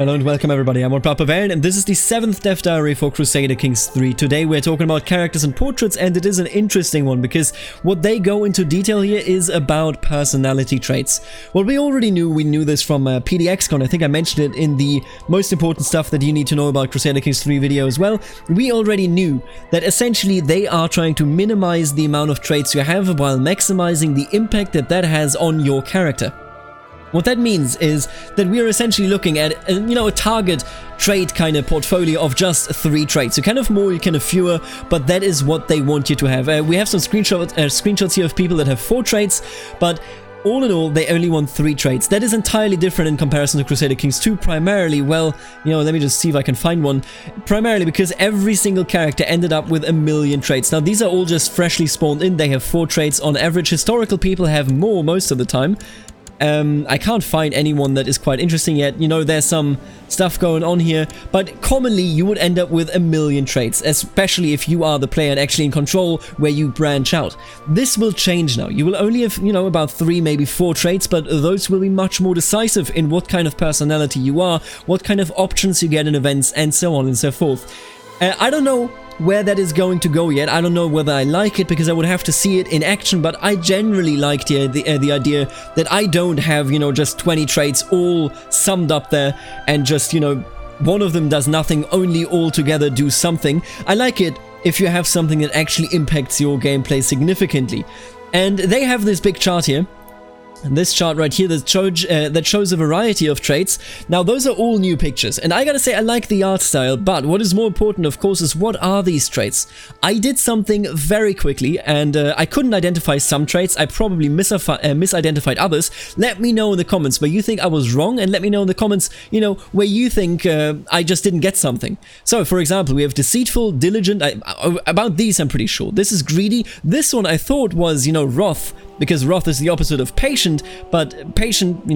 Hello and welcome everybody, I'm Papa Baron and this is the 7th Death Diary for Crusader Kings III. Today we're talking about characters and portraits, and it is an interesting one because what they go into detail here is about personality traits. What we already knew, we knew this from PDXCon, I think I mentioned it in the most important stuff that you need to know about Crusader Kings III video as well. We already knew that essentially they are trying to minimize the amount of traits you have while maximizing the impact that that has on your character. What that means is that we are essentially looking at, a target trait kind of portfolio of just 3 traits. You can have more, you can have fewer, but that is what they want you to have. We have some screenshots here of people that have 4 traits, but all in all, they only want 3 traits. That is entirely different in comparison to Crusader Kings II, primarily, well, let me just see if I can find one. Primarily because every single character ended up with 1,000,000 traits. Now, these are all just freshly spawned in. They have 4 traits on average. Historical people have more most of the time. I can't find anyone that is quite interesting yet. There's some stuff going on here, but commonly you would end up with 1,000,000 traits, especially if you are the player and actually in control where you branch out. This will change now. You will only have, about 3, maybe 4 traits, but those will be much more decisive in what kind of personality you are, what kind of options you get in events, and so on and so forth. I don't know where that is going to go yet. I don't know whether I like it because I would have to see it in action, but I generally like the idea that I don't have, just 20 traits all summed up there and just, one of them does nothing, only all together do something. I like it if you have something that actually impacts your gameplay significantly. And they have this big chart here. And this chart right here that shows a variety of traits. Now, those are all new pictures, and I gotta say I like the art style, but what is more important, of course, is what are these traits? I did something very quickly, and I couldn't identify some traits. I probably misidentified others. Let me know in the comments where you think I was wrong, and let me know in the comments, where you think I just didn't get something. So, for example, we have deceitful, diligent. About these, I'm pretty sure. This is greedy. This one I thought was, wrath, because wrath is the opposite of patient, but patient,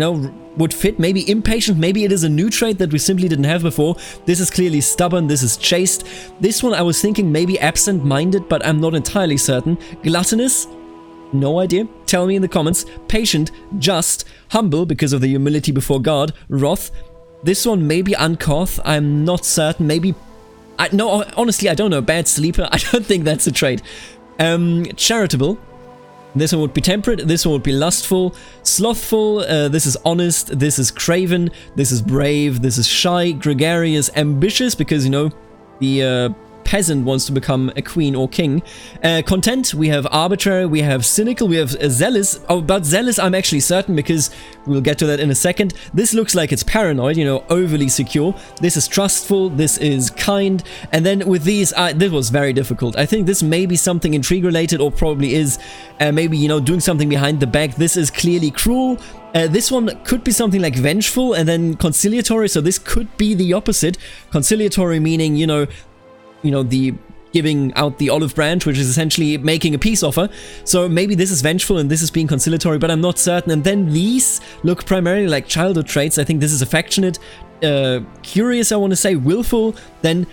would fit. Maybe impatient, maybe it is a new trait that we simply didn't have before. This is clearly stubborn, this is chaste. This one I was thinking maybe absent-minded, but I'm not entirely certain. Gluttonous? No idea. Tell me in the comments. Patient, just, humble because of the humility before God, wrath. This one maybe uncouth, I'm not certain. Maybe, no, honestly, I don't know. Bad sleeper, I don't think that's a trait. Charitable. This one would be temperate, this one would be lustful, slothful, this is honest, this is craven, this is brave, this is shy, gregarious, ambitious, because, the peasant wants to become a queen or king. Content, we have arbitrary, we have cynical, we have zealous. Oh, but zealous I'm actually certain because we'll get to that in a second. This looks like it's paranoid, overly secure. This is trustful, this is kind. And then with these, this was very difficult. I think this may be something intrigue related, or probably is maybe, doing something behind the back. This is clearly cruel. This one could be something like vengeful, and then conciliatory, so this could be the opposite. Conciliatory meaning, the giving out the olive branch, which is essentially making a peace offer. So maybe this is vengeful and this is being conciliatory, but I'm not certain. And then these look primarily like childhood traits. I think this is affectionate, curious, I want to say, willful. Then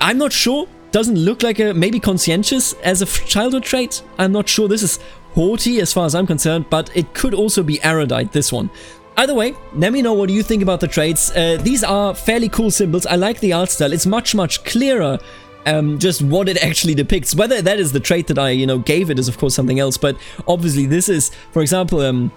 I'm not sure. Doesn't look like maybe conscientious as a childhood trait. I'm not sure. This is haughty as far as I'm concerned, but it could also be erudite, this one. Either way, let me know what you think about the traits. These are fairly cool symbols. I like the art style. It's much, much clearer. Just what it actually depicts. Whether that is the trait that I, gave it is of course something else, but obviously this is, for example,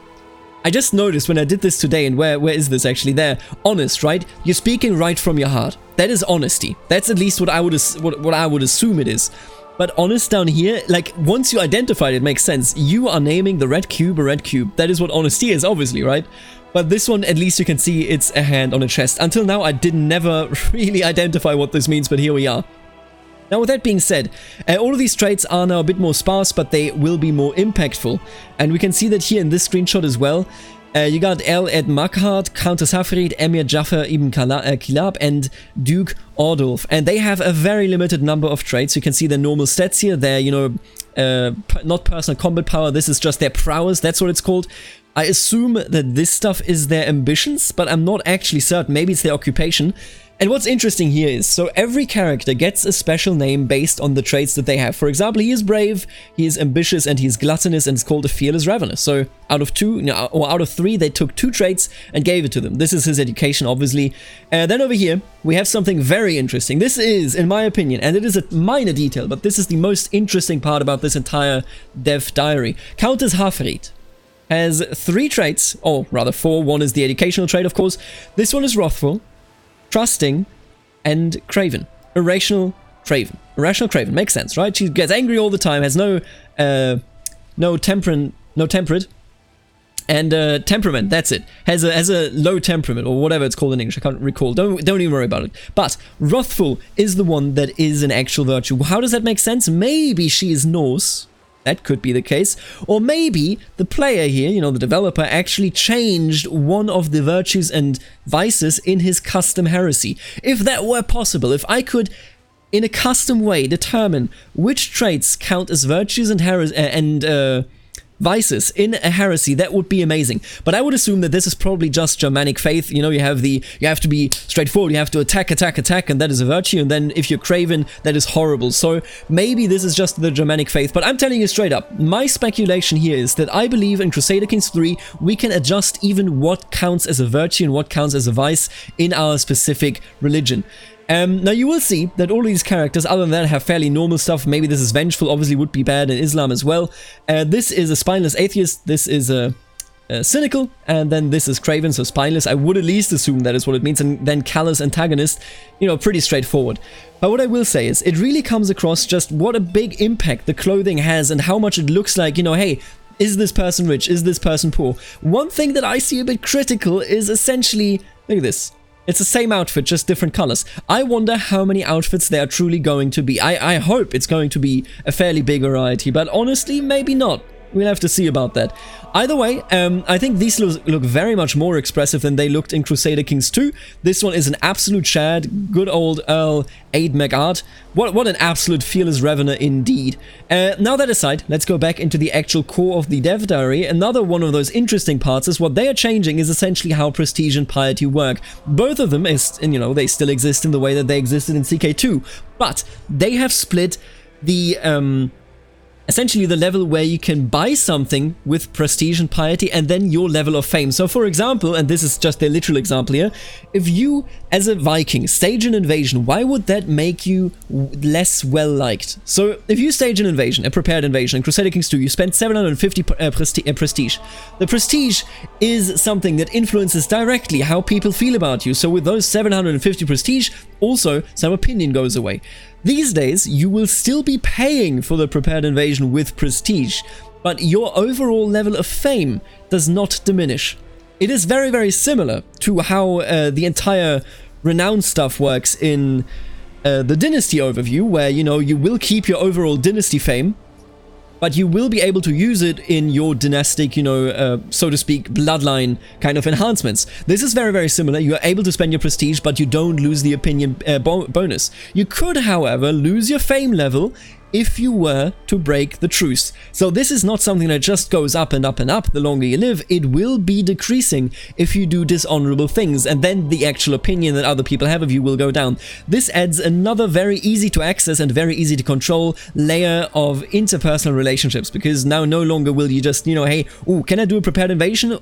I just noticed when I did this today, and where is this actually? There, honest, right? You're speaking right from your heart. That is honesty. That's at least what I would assume it is. But honest down here, like, once you identify it, it makes sense. You are naming the red cube a red cube. That is what honesty is, obviously, right? But this one, at least you can see it's a hand on a chest. Until now, I did never really identify what this means, but here we are. Now, with that being said, all of these traits are now a bit more sparse, but they will be more impactful. And we can see that here in this screenshot as well. You got El Ed Makhard, Countess Hafrid, Emir Jafar Ibn Kilab, and Duke Ordulf. And they have a very limited number of traits. You can see their normal stats here. They're, not personal combat power. This is just their prowess. That's what it's called. I assume that this stuff is their ambitions, but I'm not actually certain. Maybe it's their occupation. And what's interesting here is, so every character gets a special name based on the traits that they have. For example, he is brave, he is ambitious, and he is gluttonous, and it's called a fearless ravener. So out of 2, or out of 3, they took 2 traits and gave it to them. This is his education, obviously. Then over here, we have something very interesting. This is, in my opinion, and it is a minor detail, but this is the most interesting part about this entire dev diary. Countess Hafrid has 3 traits, or rather 4. 1 is the educational trait, of course. This one is wrathful, trusting, and craven. Irrational craven. Irrational craven. Makes sense, right? She gets angry all the time, has no temperate, and temperament. That's it. Has a low temperament, or whatever it's called in English. I can't recall. Don't even worry about it. But wrathful is the one that is an actual virtue. How does that make sense? Maybe she is Norse. That could be the case. Or maybe the player here, you know, the developer, actually changed one of the virtues and vices in his custom heresy. If that were possible, if I could, in a custom way, determine which traits count as virtues and vices in a heresy, that would be amazing. But I would assume that this is probably just Germanic faith. You know, you have to be straightforward, you have to attack, and that is a virtue, and then if you're craven, that is horrible. So maybe this is just the Germanic faith, but I'm telling you straight up, my speculation here is that I believe in Crusader Kings 3, we can adjust even what counts as a virtue and what counts as a vice in our specific religion. Now you will see that all these characters, other than that, have fairly normal stuff. Maybe this is vengeful, obviously would be bad in Islam as well. This is a spineless atheist, this is a cynical, and then this is craven, so spineless. I would at least assume that is what it means, and then callous antagonist, you know, pretty straightforward. But what I will say is, it really comes across just what a big impact the clothing has and how much it looks like, you know, hey, is this person rich? Is this person poor? One thing that I see a bit critical is essentially, look at this. It's the same outfit, just different colors. I wonder how many outfits there are truly going to be. I hope it's going to be a fairly big variety, but honestly, maybe not. We'll have to see about that. Either way, I think these look very much more expressive than they looked in Crusader Kings 2. This one is an absolute shad, good old Earl Aid McArt. What an absolute fearless ravener indeed. Now that aside, let's go back into the actual core of the dev diary. Another one of those interesting parts is what they are changing is essentially how prestige and piety work. Both of them is, and you know, they still exist in the way that they existed in CK2, but they have split the essentially the level where you can buy something with prestige and piety and then your level of fame. So for example, and this is just a literal example here, if you as a Viking stage an invasion, why would that make you less well liked? So if you stage an invasion, a prepared invasion in Crusader Kings 2, you spend 750 prestige. The prestige is something that influences directly how people feel about you. So with those 750 prestige, also some opinion goes away. These days, you will still be paying for the prepared invasion with prestige, but your overall level of fame does not diminish. It is very, very similar to how the entire renown stuff works in the dynasty overview, where, you know, you will keep your overall dynasty fame, but you will be able to use it in your dynastic, you know, so to speak, bloodline kind of enhancements. This is very, very similar. You are able to spend your prestige, but you don't lose the opinion bonus. You could, however, lose your fame level if you were to break the truce. So this is not something that just goes up and up and up the longer you live. It will be decreasing if you do dishonorable things, and then the actual opinion that other people have of you will go down. This adds another very easy to access and very easy to control layer of interpersonal relationships, because now no longer will you just, you know, hey, ooh, can I do a prepared invasion or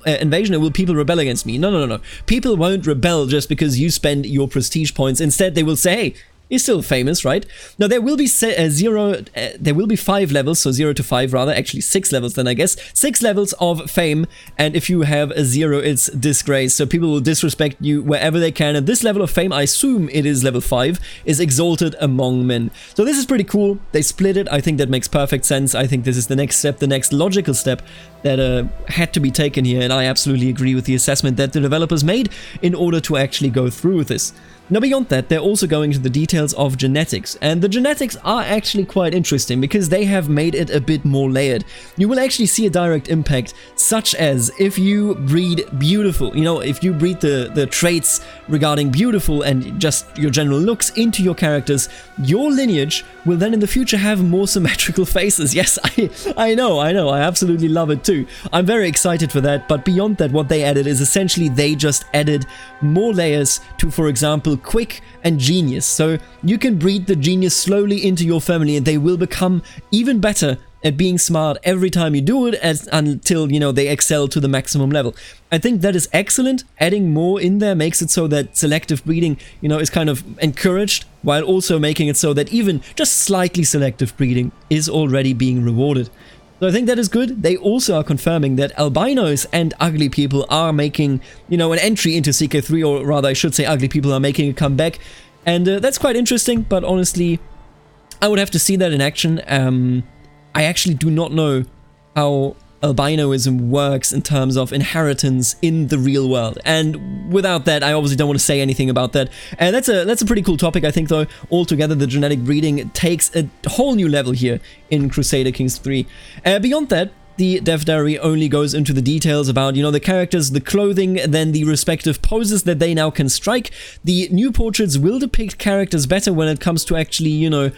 will people rebel against me? No. People won't rebel just because you spend your prestige points. Instead, they will say, hey, is still famous, right? Now, there will be 5 levels, so 0 to 5 rather, actually 6 levels then, I guess. 6 levels of fame, and if you have a 0, it's disgrace, so people will disrespect you wherever they can, and this level of fame, I assume it is level 5, is exalted among men. So this is pretty cool. They split it. I think that makes perfect sense. I think this is the next step, the next logical step that had to be taken here, and I absolutely agree with the assessment that the developers made in order to actually go through with this. Now beyond that, they're also going into the details of genetics, and the genetics are actually quite interesting because they have made it a bit more layered. You will actually see a direct impact, such as if you breed beautiful, you know, if you breed the traits regarding beautiful and just your general looks into your characters, your lineage will then in the future have more symmetrical faces. Yes, I know, I absolutely love it too. I'm very excited for that, but beyond that, what they added is essentially they just added more layers to, for example, quick and genius. So you can breed the genius slowly into your family and they will become even better at being smart every time you do it until, you know, they excel to the maximum level. I think that is excellent. Adding more in there makes it so that selective breeding, you know, is kind of encouraged, while also making it so that even just slightly selective breeding is already being rewarded. So I think that is good. They also are confirming that albinos and ugly people are making, you know, an entry into CK3, or rather I should say ugly people are making a comeback. And that's quite interesting, but honestly, I would have to see that in action. I actually do not know how albinoism works in terms of inheritance in the real world, and without that I obviously don't want to say anything about that. And that's a pretty cool topic, I think, though. Altogether, the genetic breeding takes a whole new level here in Crusader Kings 3. Beyond that, the dev diary only goes into the details about, you know, the characters, the clothing, then the respective poses that they now can strike. The new portraits will depict characters better when it comes to actually, you know,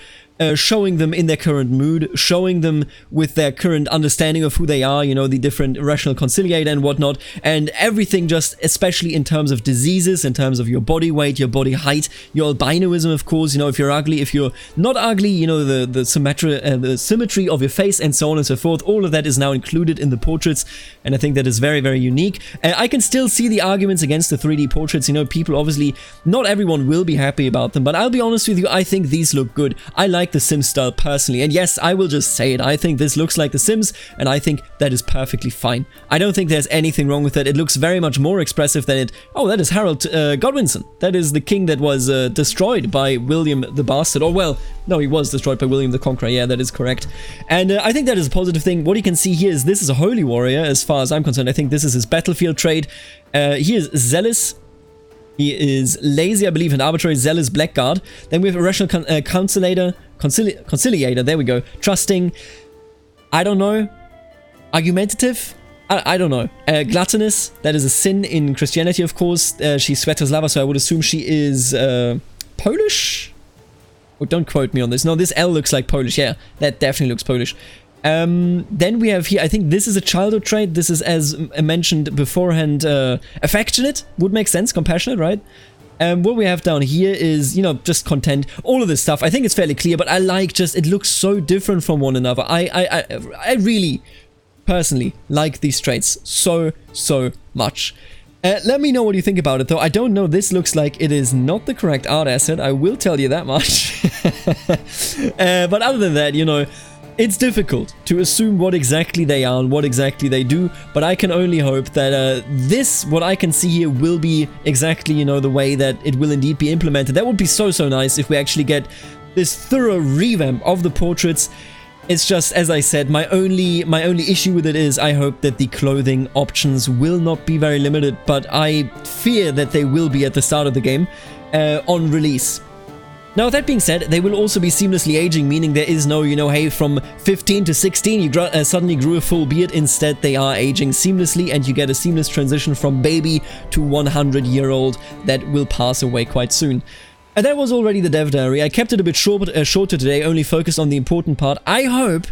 showing them in their current mood, showing them with their current understanding of who they are, you know, the different rational conciliator and whatnot, and everything, just especially in terms of diseases, in terms of your body weight, your body height, your albinoism, of course, you know, if you're ugly, if you're not ugly, you know, the symmetry of your face, and so on and so forth. All of that is now included in the portraits, and I think that is very, very unique. I can still see the arguments against the 3D portraits. You know, people obviously, not everyone will be happy about them, but I'll be honest with you, I think these look good. I like the Sims style personally, and yes, I will just say it, I think this looks like the Sims, and I think that is perfectly fine. I don't think there's anything wrong with it. It looks very much more expressive than it. Oh, that is Harold Godwinson. That is the king that was destroyed by William the Bastard. Or, well, no, he was destroyed by William the Conqueror. Yeah, that is correct. And I think that is a positive thing. What you can see here is this is a holy warrior, as far as I'm concerned. I think this is his battlefield trait. He is zealous. He is lazy, I believe, and arbitrary, zealous, blackguard. Then we have a rational conciliator, there we go. Trusting, I don't know. Argumentative, I don't know. Gluttonous, that is a sin in Christianity, of course. She's Svetoslava, so I would assume she is Polish? Oh, don't quote me on this. No, this L looks like Polish. Yeah, that definitely looks Polish. Then we have here, I think this is a childhood trait. This is, as mentioned beforehand, affectionate. Would make sense. Compassionate, right? What we have down here is, you know, just content. All of this stuff, I think it's fairly clear, but I like just, it looks so different from one another. I really, personally, like these traits so much. Let me know what you think about it, though. I don't know, this looks like it is not the correct art asset. I will tell you that much. But other than that, you know, it's difficult to assume what exactly they are and what exactly they do, but I can only hope that this, what I can see here, will be exactly, you know, the way that it will indeed be implemented. That would be so nice if we actually get this thorough revamp of the portraits. It's just, as I said, my only issue with it is I hope that the clothing options will not be very limited, but I fear that they will be at the start of the game on release. Now, that being said, they will also be seamlessly aging, meaning there is no, you know, hey, from 15 to 16, you suddenly grew a full beard. Instead, they are aging seamlessly, and you get a seamless transition from baby to 100-year-old that will pass away quite soon. And that was already the dev diary. I kept it a bit shorter today, only focused on the important part. I hope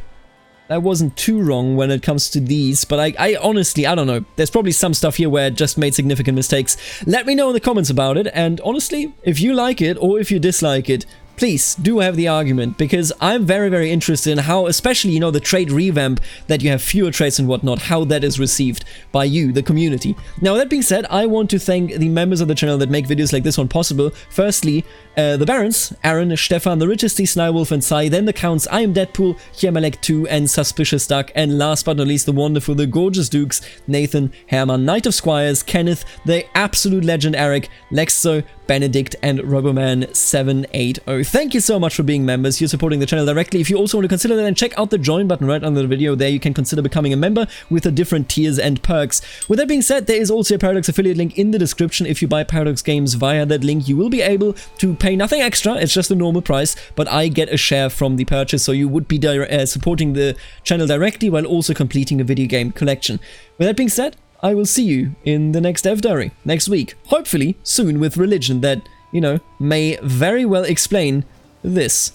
I wasn't too wrong when it comes to these, but I honestly, I don't know. There's probably some stuff here where I just made significant mistakes. Let me know in the comments about it, and honestly, if you like it or if you dislike it, please do have the argument, because I'm very interested in how, especially, you know, the trait revamp, that you have fewer traits and whatnot, how that is received by you, the community. Now, that being said, I want to thank the members of the channel that make videos like this one possible. Firstly, the Barons, Aaron, Stefan, the Richest, Snywolf, and Sai, then the Counts, I Am Deadpool, Hiermalek2, and Suspicious Duck, and last but not least, the wonderful, the gorgeous Dukes, Nathan, Herman, Knight of Squires, Kenneth, the absolute legend Eric, Lexo, Benedict, and Roboman780. Thank you so much for being members. You're supporting the channel directly. If you also want to consider that, then check out the join button right under the video. There you can consider becoming a member with the different tiers and perks. With that being said, there is also a Paradox affiliate link in the description. If you buy Paradox games via that link, you will be able to pay nothing extra. It's just a normal price, but I get a share from the purchase, so you would be supporting the channel directly while also completing a video game collection. With that being said, I will see you in the next dev diary next week. Hopefully soon, with religion that, you know, may very well explain this.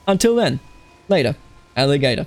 Until then, later, alligator.